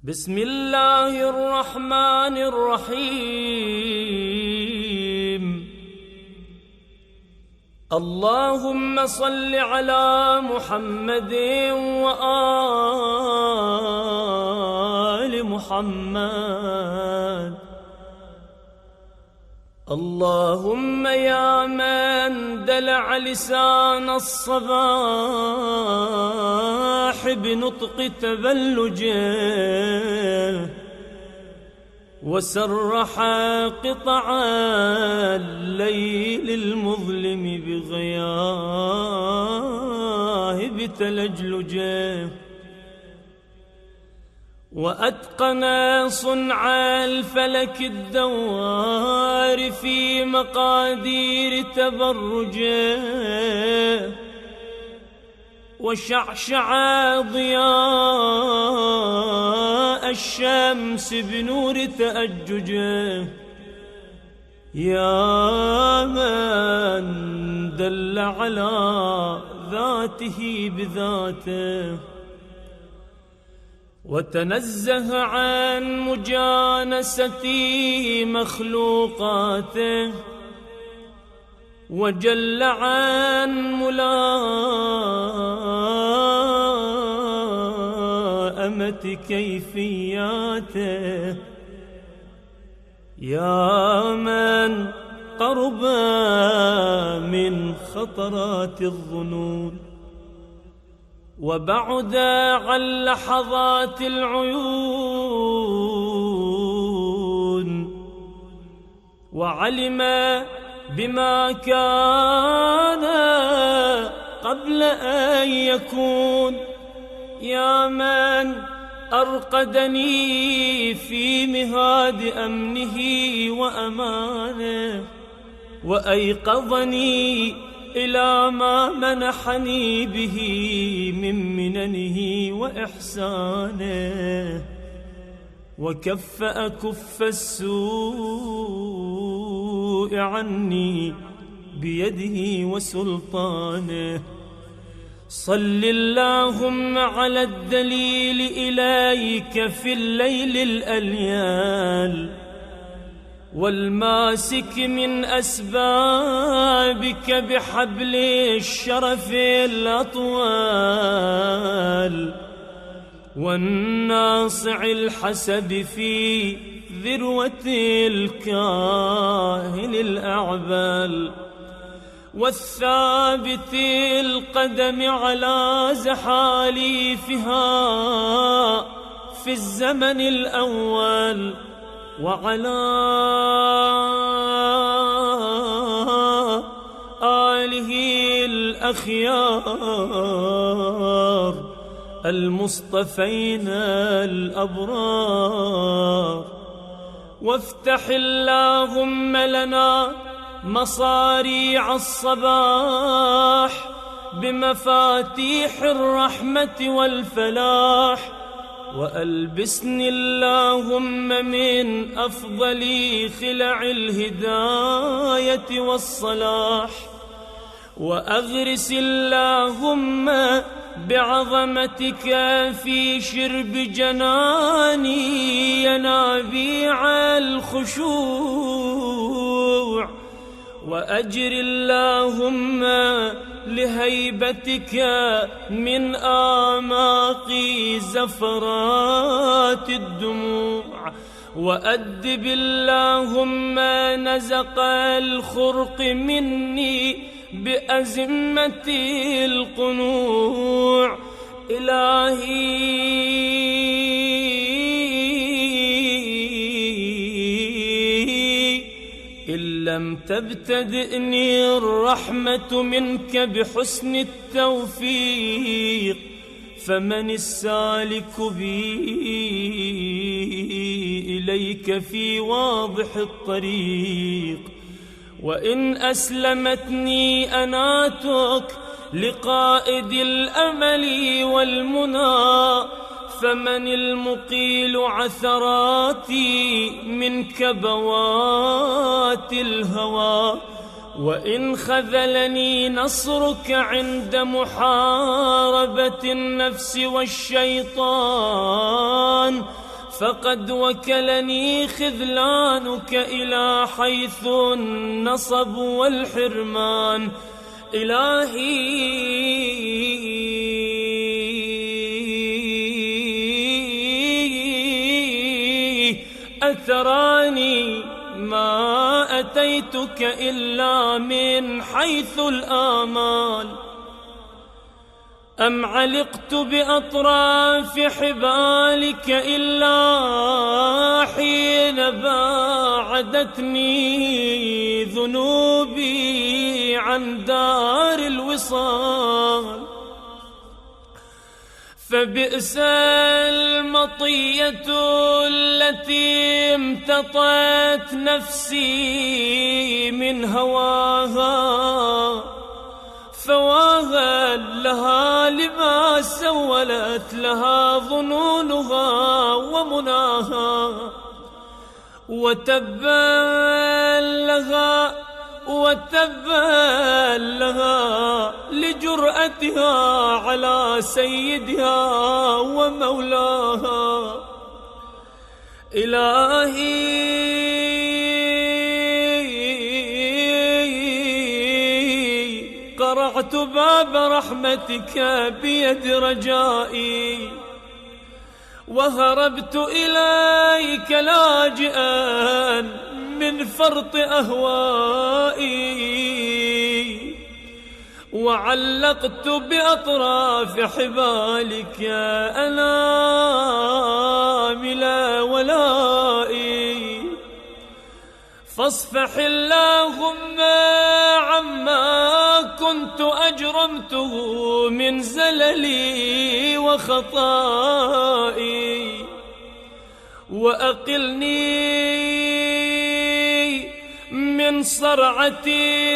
بسم الله الرحمن الرحيم. اللهم صل على محمد وآل محمد. اللهم يا من دلع لسان الصباح بنطق تبلجه وسرح قطع الليل المظلم بغياهب تلجلجه وأتقن صنع الفلك الدوار في مقادير تبرجه وشعشع ضياء الشمس بنور تأججه. يا من دل على ذاته بذاته وتنزه عن مجانسة مخلوقاته وجل عن ملائمة كيفياته. يا من قرب من خطرات الظنون وبعد عن لحظات العيون وعلم بما كان قبل أن يكون. يا من أرقدني في مهاد أمنه وأمانه وأيقظني إلى ما منحني به من مننه وإحسانه وكف أكف السوء عني بيده وسلطانه. صل اللهم على الدليل إليك في الليل الأليال والماسك من أسبابك بحبل الشرف الأطوال والناصع الحسب في ذروة الكاهل الأعبال والثابت القدم على زحاليفها في الزمن الأول وعلى آله الأخيار المصطفين الأبرار. وافتح اللهم لنا مصاريع الصباح بمفاتيح الرحمة والفلاح وألبسني اللهم من أفضل خلع الهداية والصلاح وأغرس اللهم بعظمتك في شرب جناني ينابيع الخشوع وأجر اللهم لهيبتك من آماق زفرات الدموع وأدب اللهم نزق الخرق مني بأزمة القنوع. إلهي إن لم تبتدئني الرحمة منك بحسن التوفيق فمن السالك بي إليك في واضح الطريق. وإن أسلمتني أناتك لقائد الأمل والمنى فمن المقيل عثراتي من كبوات الهوى. وإن خذلني نصرك عند محاربة النفس والشيطان فقد وكلني خذلانك إلى حيث النصب والحرمان. إلهي أتراني ما أتيتك إلا من حيث الآمال، أم علقت بأطراف حبالك إلا حين باعدتني ذنوبي عن دار الوصال. فبئس المطية التي امتطت نفسي من هواها، فواها لها لما سولت لها ظنونها ومناها، وتبا لها لجرأتها على سيدها ومولاها. إلهي قرعت باب رحمتك بيد رجائي، وهربت إليك لاجئا من فرط أهوائي، وعلقت بأطراف حبالك أنامل ولائي. فاصفح اللهم عما كنت أجرمته من زللي وخطائي، وأقلني من صرعة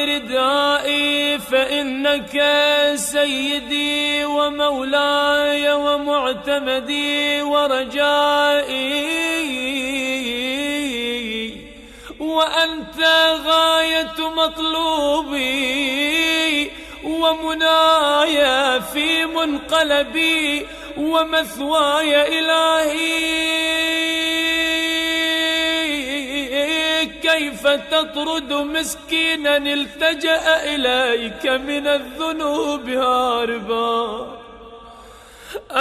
ردائي، فإنك سيدي ومولاي ومعتمدي ورجائي، وأنت غاية مطلوبي ومنايا في منقلبي ومثواي. إلهي كيف تطرد مسكينا التجأ إليك من الذنوب هاربا،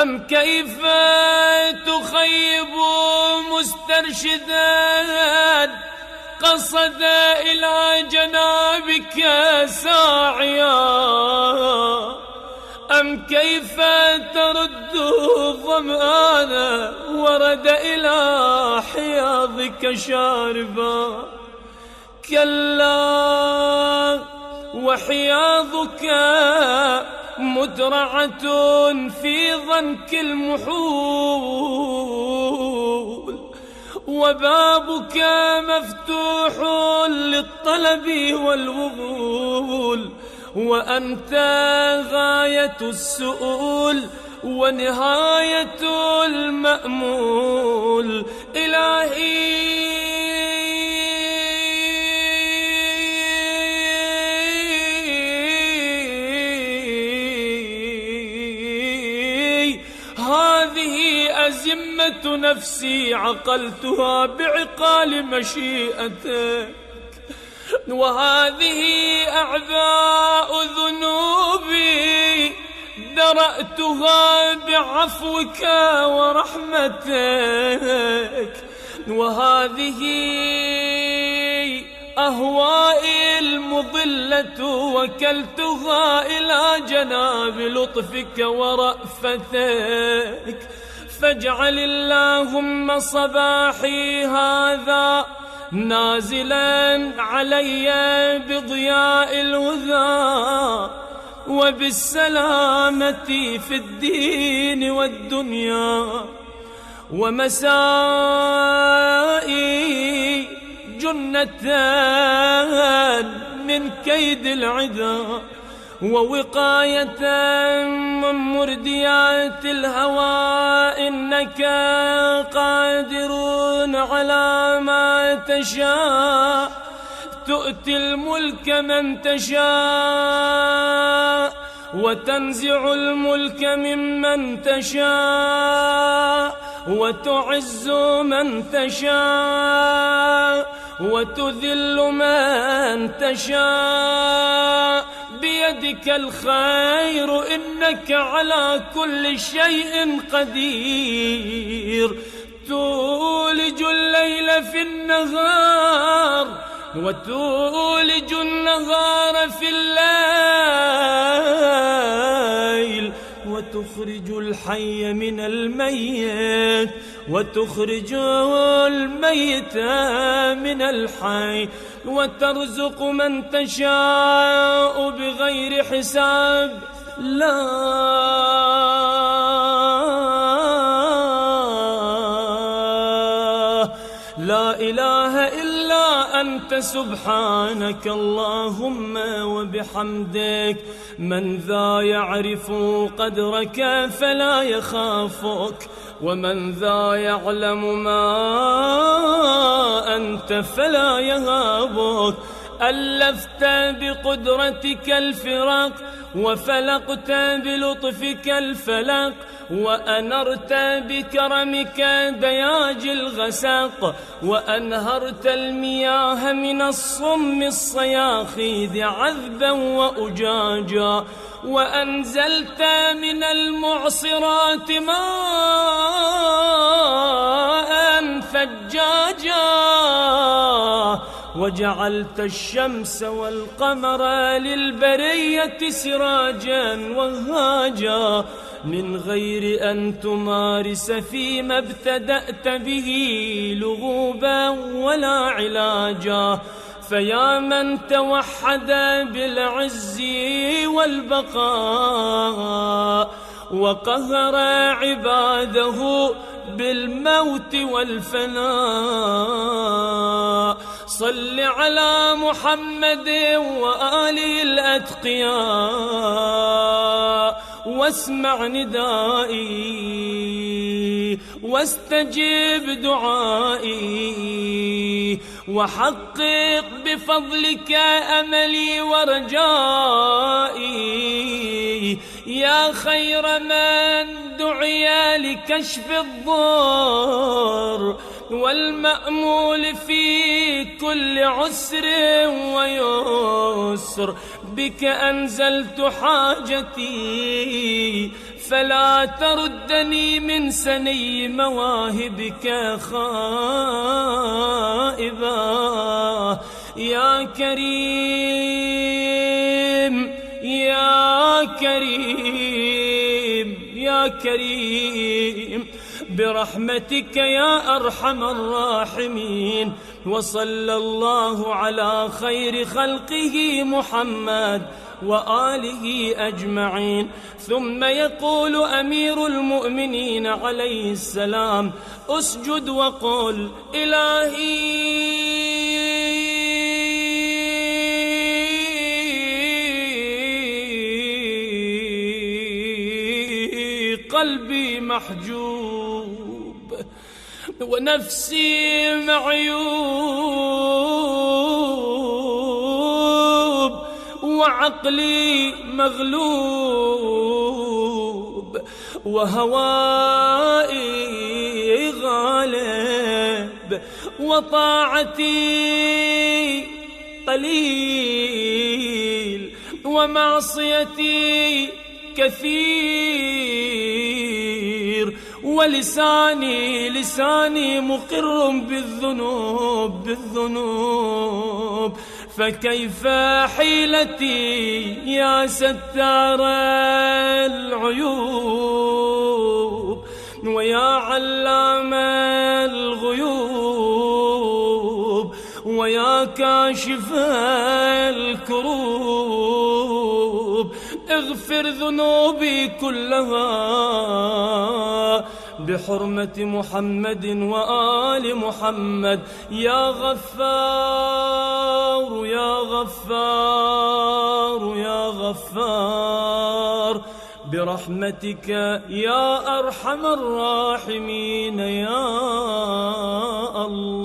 أم كيف تخيب مسترشدا قصد إلى جنابك ساعيا، أم كيف ترد الظمآن ورد إلى حياضك شاربا. كلا وحياضك مدرعة في ضنك المحول، وبابك مفتوح للطلب والوغول، وأنت غاية السؤول ونهاية المأمول. إلهي هذه أزمة نفسي عقلتها بعقال مشيئتك، وهذه أعباء ذنوبي درأتها بعفوك ورحمتك، وهذه أهوائي المضلة وكلتها إلى جناب لطفك ورأفتك. فاجعل اللهم صباحي هذا نازلا علي بضياء الهدى وبالسلامة في الدين والدنيا، ومسائي جنة من كيد العدا، ووقاية من مرديات الهوى. إنك قادر على ما تشاء، تؤتي الملك من تشاء وتنزع الملك ممن تشاء، وتعز من تشاء وتذل من تشاء، بيدك الخير إنك على كل شيء قدير. تولج الليل في النهار وتولج النهار في الليل، وتخرج الحي من الميت وتخرج الميت من الحي، وترزق من تشاء بغير حساب. لا إله إلا أنت سبحانك اللهم وبحمدك. من ذا يعرف قدرك فلا يخافك، ومن ذا يعلم ما أنت فلا يهابك. ألفت بقدرتك الفرق وفلقت بلطفك الفلق، وأنرت بكرمك دياج الغسق، وأنهرت المياه من الصم الصياخيذ عذبا وأجاجا، وأنزلت من المعصرات ماء ثجاجا، وجعلت الشمس والقمر للبرية سراجا وهاجا، من غير أن تمارس فيما ابتدأت به لغوبا ولا علاجا. فيا من توحد بالعز والبقاء وقهر عباده بالموت والفناء، صل على محمد وآله الأتقياء، واسمع ندائي واستجب دعائي، وحقق بفضلك أملي ورجائي، يا خير من دعي لكشف الضر والمأمول في كل عسر ويسر. بك أنزلت حاجتي فلا تردني من سني مواهبك خائبا. يا كريم يا كريم يا كريم، برحمتك يا أرحم الراحمين. وصلى الله على خير خلقه محمد وآله أجمعين. ثم يقول أمير المؤمنين عليه السلام: اسجد وقل إلهي قلبي محجوب ونفسي معيوب وعقلي مغلوب وهوائي غالب وطاعتي قليل ومعصيتي كثير، ولساني مقر بالذنوب، فكيف حيلتي يا ستار العيوب ويا علام الغيوب ويا كاشف الكروب، اغفر ذنوبي كلها بحرمة محمد وآل محمد. يا غفار يا غفار يا غفار، برحمتك يا أرحم الراحمين يا الله.